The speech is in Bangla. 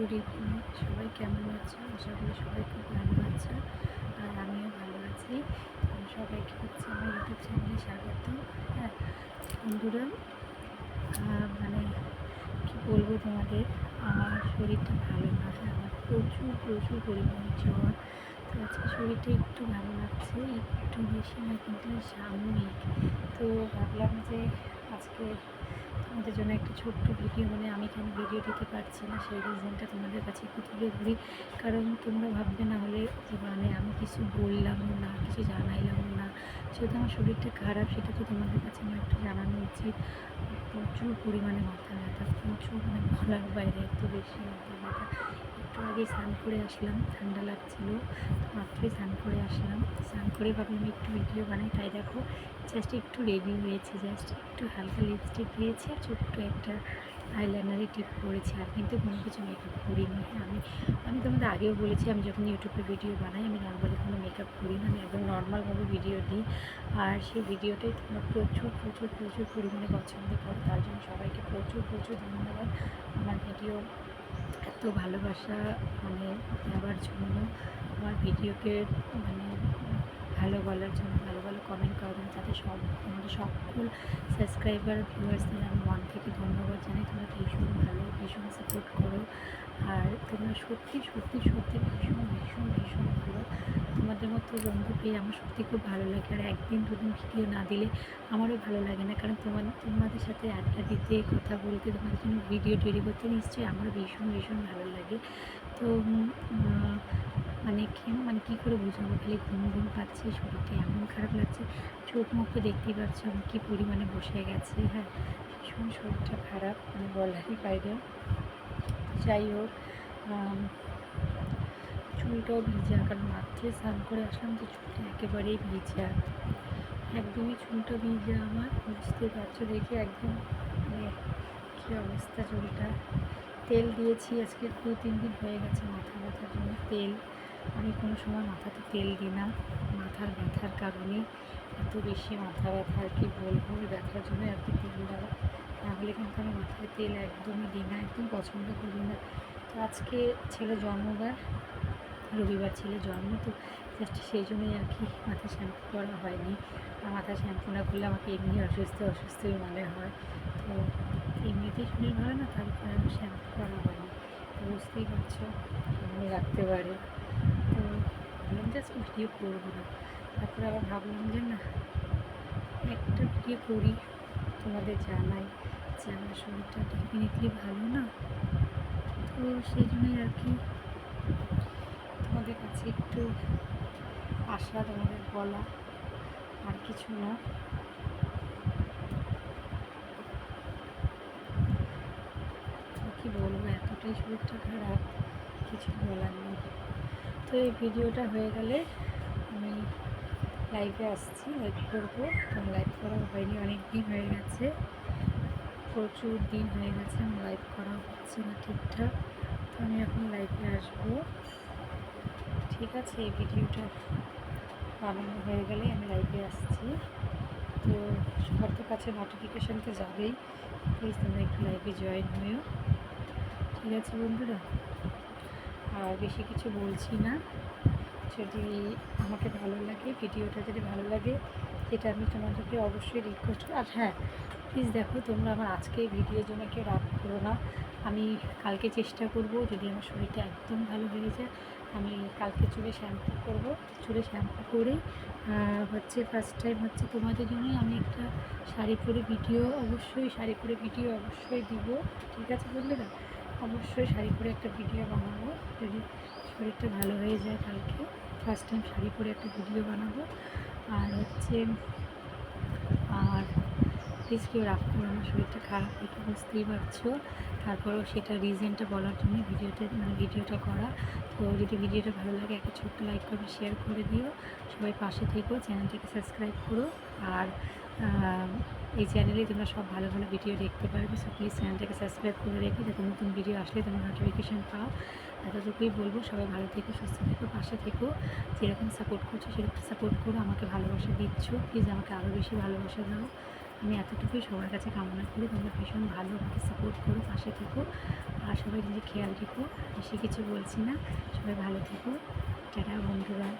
Good evening. সবাই কেমন আছো? আশা করি সবাই খুব ভালো আছো, আর আমিও ভালো আছি। সবাইকে হচ্ছে আমার ইউটিউব চ্যানেলে স্বাগত। হ্যাঁ বন্ধুরা, মানে কী বলবো তোমাদের, আমার শরীরটা ভালো না। হ্যাঁ, আমার প্রচুর প্রচুর পরিমাণে জ্বর। তো আজকে শরীরটা একটু ভালো লাগছে, একটু বেশি না কিন্তু সাময়িক। তো ভাবলাম যে আজকে তোমাদের জন্য একটা ছোট্ট ভিডিও, মানে আমি কেন ভিডিও দিতে পারছি না সেই রিজনটা তোমাদের কাছে একটু তুলে ধরি। কারণ তোমরা ভাববে না হলে যে মানে আমি কিছু বললামও না, কিছু জানাইলামও না, যেহেতু আমার শরীরটা খারাপ সেটা তো তোমাদের কাছে আমার একটু জানানো উচিত। প্রচুর পরিমাণে মাথা ব্যথা, প্রচুর, মানে বলার বাইরে এত বেশি মাথা ব্যথা। একটু আগে স্নান করে আসলাম, ঠান্ডা লাগছিলো, মাত্রই স্নান করে আসলাম। স্নান করে ভাবলাম একটু ভিডিও বানাই, তাই দেখো জাস্ট একটু রেডি হয়েছে, জাস্ট একটু হালকা লিপস্টিক দিয়েছি আর ছোট্ট একটা আইলাইনারে টিপ করেছি, আর কিন্তু কোনো কিছু মেকআপ করিনি। হ্যাঁ, আমি তোমাদের আগেও বলেছি, আমি যখন ইউটিউবে ভিডিও বানাই আমি নর্মালি কোনো মেকআপ করি না, আমি একদম নর্মালভাবে ভিডিও দিই। আর সেই ভিডিওটাই তোমরা প্রচুর প্রচুর প্রচুর পরিমাণে পছন্দ করো, তার জন্য সবাইকে প্রচুর প্রচুর ধন্যবাদ। আমার ভিডিও এত ভালোবাসা মানে দেওয়ার জন্য, আমার ভিডিওকে মানে ভালো বলার জন্য, ভালো ভালো কমেন্ট করার জন্য, তাতে আমাদের সকল সাবস্ক্রাইবার ভিউয়ার্সদের আমি মন থেকে ধন্যবাদ জানাই। তোমরা ভীষণ ভালো, ভীষণ সাপোর্ট করো, আর তোমরা সত্যি সত্যি সত্যি ভীষণ ভীষণ ভীষণ ভালো। তোমাদের মতো বন্ধু পেয়ে আমার সত্যি খুব ভালো লাগে। আর একদিন দুদিন ভিডিও না দিলে আমারও ভালো লাগে না, কারণ তোমাদের সাথে আড্ডা দিতে, কথা বলতে, তোমাদের জন্য ভিডিও তৈরি করতে নিশ্চয়ই আমারও ভীষণ ভীষণ ভালো লাগে। তো মানে কী করে বোঝাবো, খালি ঘুম ঘুম পাচ্ছে, শরীরটা এমন খারাপ লাগছে, চোখ মুখ তো দেখতেই পাচ্ছ আমি কী পরিমাণে বসে গেছে। হ্যাঁ, ভীষণ শরীরটা খারাপ, মানে বলারই বাইরে। যাই হোক, চুলটাও ভিজা, কারণ মাত্রই স্নান করে আসলাম, তো চুলটা একেবারেই ভিজা, একদমই চুলটা ভিজা আমার, বুঝতে পারছো দেখে একদম, মানে কী অবস্থা চুলটা। তেল দিয়েছি আজকে 2-3 দিন হয়ে গেছে মাথা ব্যথার জন্য তেল। আমি কোনো সময় মাথাতে তেল দিই না, মাথার ব্যথার কারণে এত বেশি মাথা ব্যথা, আর কি বলবো, ওই ব্যথার জন্য আর কি তেল দেওয়া, নাহলে কিন্তু আমি মাথায় তেল একদমই দিই না, একদম পছন্দ করি না। তো আজকে ছেলে জন্মবার, রবিবার ছেলে জন্ম, তো জাস্ট সেই জন্যই আর কি মাথা শ্যাম্পু করা হয়নি। আর মাথা শ্যাম্পু না করলে আমাকে এমনি অসুস্থই মনে হয়। তো এমনিতেই শরীর ভালো না, তারপরে আমি শ্যাম্পু করা হয়নি, তো বুঝতেই পারছো কেমন রাখতে পারে। তো ভাবলাম যে আজকে ভিডিও করবো না, তারপরে আবার ভাবলাম যে না, একটা ভিডিও করি, তোমাদের জানাই যে আমার শরীরটা ডেফিনেটলি ভালো না। তো সেই জন্যই আর কি তোমাদের কাছে একটু আসা, তোমাদের বলা, আর কিছু না। কি বলবো, এতটাই শরীরটা খারাপ, কিছু বলার নেই। তো এই ভিডিওটা হয়ে গেলে আমি লাইভে আসছি, লাইভ করবো, কারণ লাইভ করা হয়নি, অনেক দিন হয়ে গেছে, প্রচুর দিন হয়ে গেছে আমার লাইভ করা হচ্ছে না ঠিকঠাক। তো আমি এখন লাইভে আসবো, ঠিক আছে? এই ভিডিওটা বানানো হয়ে গেলে আমি লাইভে আসছি। তো সবার তো কাছে নোটিফিকেশান তো যাবেই, প্লিজ তোমরা একটু লাইভে জয়েন হয়েও, ঠিক আছে বন্ধুরা? আর বেশি কিছু বলছি না, যদি আমাকে ভালো লাগে, ভিডিওটা যদি ভালো লাগে, যেটা আমি তোমাদেরকে অবশ্যই রিকোয়েস্ট করি। আর হ্যাঁ, প্লিজ দেখো, তোমরা আমার আজকে ভিডিওর জন্য কেউ রাগ করো না। আমি কালকে চেষ্টা করব, যদি আমার শরীরটা একদম ভালো হয়ে যায়, আমি কালকে চুলে শ্যাম্পু করব। চুলে শ্যাম্পু করে হচ্ছে ফার্স্ট টাইম হচ্ছে তোমাদের জন্যই আমি একটা শাড়ি পরে ভিডিও, অবশ্যই শাড়ি পরে ভিডিও অবশ্যই দিব, ঠিক আছে বন্ধুরা? অবশ্যই শাড়ি পরে একটা ভিডিও বানাবো, যদি শরীরটা ভালো হয়ে যায় কালকে ফার্স্ট টাইম শাড়ি পরে একটা ভিডিও বানাবো। আর হচ্ছে, আর প্লিজ কেউ রাগ করো, আমার শরীরটা খারাপ একটু বুঝতেই পারছো, তারপরেও সেটা রিজনটা বলার জন্য ভিডিওটা করা। তো যদি ভিডিওটা ভালো লাগে একটা ছোট্ট লাইক করে শেয়ার করে দিও, সবাই পাশে থেকো, চ্যানেলটাকে সাবস্ক্রাইব করো। আর এই চ্যানেলে তোমরা সব ভালো ভালো ভিডিও দেখতে পারবে, সো প্লিজ চ্যানেলটাকে সাবস্ক্রাইব করে রেখে যাতে নতুন ভিডিও আসলে তোমরা নোটিফিকেশান পাও। এতটুকুই বলবো, সবাই ভালো থেকো, সুস্থ থেকো, পাশে থেকো, যেরকম সাপোর্ট করছো সেরকম সাপোর্ট করো, আমাকে ভালোবাসা দিচ্ছ, প্লিজ আমাকে আরও বেশি ভালোবাসা দাও। আমি এতটুকুই সবার কাছে কামনা করি, তোমরা ভীষণ ভালো আমাকে সাপোর্ট করো, পাশে থেকো। আর সবাই নিজে খেয়াল রেখো, বেশি কিছু বলছি না, সবাই ভালো থেকো। টাটা বন্ধুরা।